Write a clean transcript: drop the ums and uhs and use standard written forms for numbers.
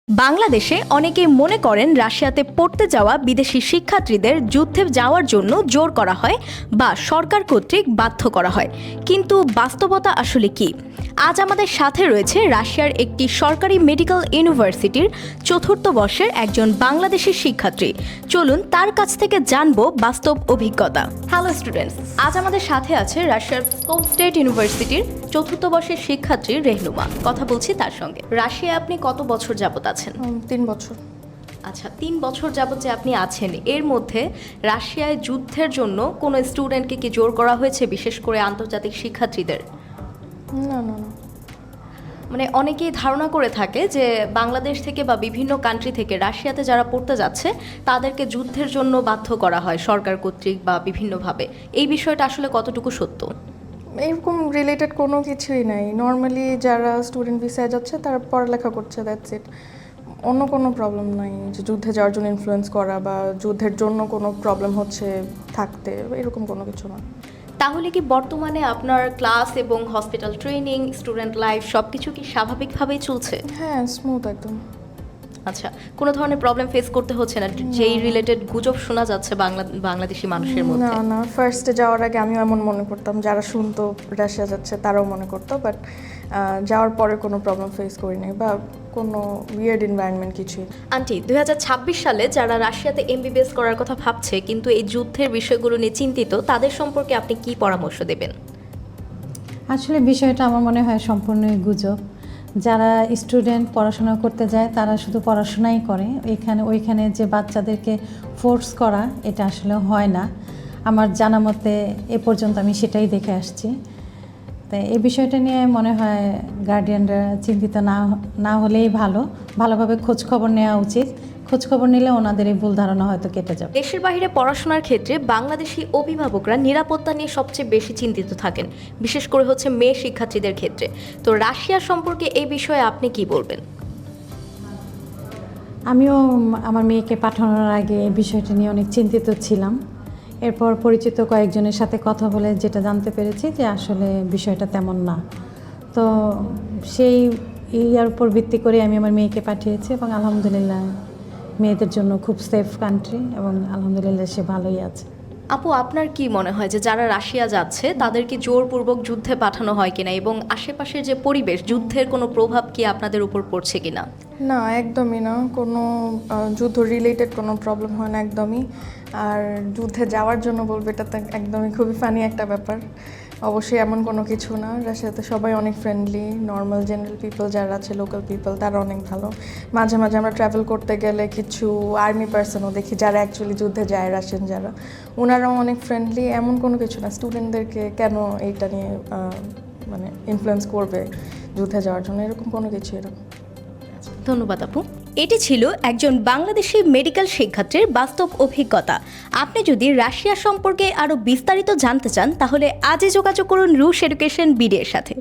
বাংলাদেশে অনেকেই মনে করেন রাশিয়াতে পড়তে যাওয়া বিদেশি শিক্ষার্থীদের যুদ্ধে যাওয়ার জন্য জোর করা হয় বা সরকার কর্তৃক বাধ্য করা হয়, কিন্তু বাস্তবতা আসলে কি? আজ আমাদের সাথে রয়েছে রাশিয়ার একটি সরকারি মেডিকেল ইউনিভার্সিটির চতুর্থ বর্ষের একজন বাংলাদেশি শিক্ষার্থী। চলুন তার কাছ থেকে জানবো বাস্তব অভিজ্ঞতা। হ্যালো স্টুডেন্টস, আজ আমাদের সাথে আছে রাশিয়ার স্কোপ স্টেট ইউনিভার্সিটির চতুর্থ বর্ষের শিক্ষার্থী রেহনুমা। কথা বলছি তার সঙ্গে। রাশিয়ায় আপনি কত বছর যাবত আছেন? 3 বছর। আচ্ছা, 3 বছর যাবত যে আপনি আছেন, এর মধ্যে রাশিয়ায় যুদ্ধের জন্য কোনো স্টুডেন্টকে কি জোর করা হয়েছে, বিশেষ করে আন্তর্জাতিক শিক্ষার্থীদের? না। মানে অনেকেই ধারণা করে থাকে যে বাংলাদেশ থেকে বা বিভিন্ন কান্ট্রি থেকে রাশিয়াতে যারা পড়তে যাচ্ছে তাদেরকে যুদ্ধের জন্য বাধ্য করা হয় সরকার কর্তৃক বা বিভিন্নভাবে। এই বিষয়টা আসলে কতটুকু সত্য? এরকম রিলেটেড কোনো কিছুই নাই। নর্মালি যারা স্টুডেন্ট ভিসায় যাচ্ছে তারা পড়ালেখা করছে, দ্যাটস ইট। অন্য কোনো প্রবলেম নাই যে যুদ্ধে যাওয়ার জন্য ইনফ্লুয়েন্স করা বা যুদ্ধের জন্য কোনো প্রবলেম হচ্ছে থাকতে, এরকম কোনো কিছু না। তাহলে কি বর্তমানে আপনার ক্লাস এবং হসপিটাল ট্রেনিং, স্টুডেন্ট লাইফ সব কিছু কি স্বাভাবিকভাবেই চলছে? হ্যাঁ, স্মুথ একদম। আচ্ছা, কোনো ধরনের প্রবলেম ফেস করতে হচ্ছে না যেই রিলেটেড গুজব শোনা যাচ্ছে বাংলাদেশি মানুষের মধ্যে? না, ফার্স্টে যাওয়ার আগে আমিও এমন মনে করতাম, যারা শুনতো রাশিয়া যাচ্ছে তারাও মনে করতো, বাট যাওয়ার পরে কোনো প্রবলেম ফেস করিনি বা কোনো উইয়ার্ড এনভায়রনমেন্ট কিছুই। আন্টি, 2026 সালে যারা রাশিয়াতে এমবিবিএস করার কথা ভাবছে কিন্তু এই যুদ্ধের বিষয়গুলো নিয়ে চিন্তিত, তাদের সম্পর্কে আপনি কি পরামর্শ দেবেন? আসলে বিষয়টা আমার মনে হয় সম্পূর্ণই গুজব। যারা স্টুডেন্ট পড়াশোনা করতে যায় তারা শুধু পড়াশোনাই করে, ওইখানে যে বাচ্চাদেরকে ফোর্স করা, এটা আসলে হয় না। আমার জানা মতে এ পর্যন্ত আমি সেটাই দেখে আসছি। তাই এই বিষয়টা নিয়ে মনে হয় গার্ডিয়ানরা চিন্তিত না হলেই ভালোভাবে খোঁজখবর নেওয়া উচিত। খোঁজখবর নিলে ওনাদের এই ভুল ধারণা হয়তো কেটে যাবে। দেশের বাইরে পড়াশোনার ক্ষেত্রে বাংলাদেশি অভিভাবকরা নিরাপত্তা নিয়ে সবচেয়ে বেশি চিন্তিত থাকেন, বিশেষ করে হচ্ছে মেয়ে শিক্ষার্থীদের ক্ষেত্রে। তো রাশিয়া সম্পর্কে এই বিষয়ে আপনি কি বলবেন? আমিও আমার মেয়েকে পাঠানোর আগে এই বিষয়টা নিয়ে অনেক চিন্তিত ছিলাম। এরপর পরিচিত কয়েকজনের সাথে কথা বলে যেটা জানতে পেরেছি যে আসলে বিষয়টা তেমন না। তো সেই ইয়ার উপর ভিত্তি করে আমি আমার মেয়েকে পাঠিয়েছি এবং আলহামদুলিল্লাহ মেয়েদের জন্য খুব সেফ কান্ট্রি এবং আলহামদুলিল্লাহ সে ভালোই আছে। আপু, আপনার কি মনে হয় যে যারা রাশিয়া যাচ্ছে তাদেরকে জোরপূর্বক যুদ্ধে পাঠানো হয় কিনা, এবং আশেপাশের যে পরিবেশ, যুদ্ধের কোনো প্রভাব কি আপনাদের উপর পড়ছে কিনা? না, একদমই না। কোনো যুদ্ধ রিলেটেড কোনো প্রবলেম হয় না একদমই। আর যুদ্ধে যাওয়ার জন্য বলবো, এটা তো একদমই খুবই ফানি একটা ব্যাপার। অবশ্যই এমন কোনো কিছু না। রাশিয়াতে সবাই অনেক ফ্রেন্ডলি, নর্মাল জেনারেল পিপল যারা আছে, লোকাল পিপল, তারা অনেক ভালো। মাঝে মাঝে আমরা ট্রাভেল করতে গেলে কিছু আর্মি পার্সনও দেখি যারা অ্যাকচুয়ালি যুদ্ধে যায়, রাশিয়ান যারা, ওনারাও অনেক ফ্রেন্ডলি। এমন কোনো কিছু না। স্টুডেন্টদেরকে কেন এইটা নিয়ে মানে ইনফ্লুয়েন্স করবে যুদ্ধে যাওয়ার জন্য, এরকম কোনো কিছু এরকম। ধন্যবাদ আপু। এটি ছিল একজন বাংলাদেশি মেডিকেল শিক্ষার্থীর বাস্তব অভিজ্ঞতা। আপনি যদি রাশিয়া সম্পর্কে আরও বিস্তারিত জানতে চান তাহলে আজই যোগাযোগ করুন রুশ এডুকেশন বিডি এর সাথে।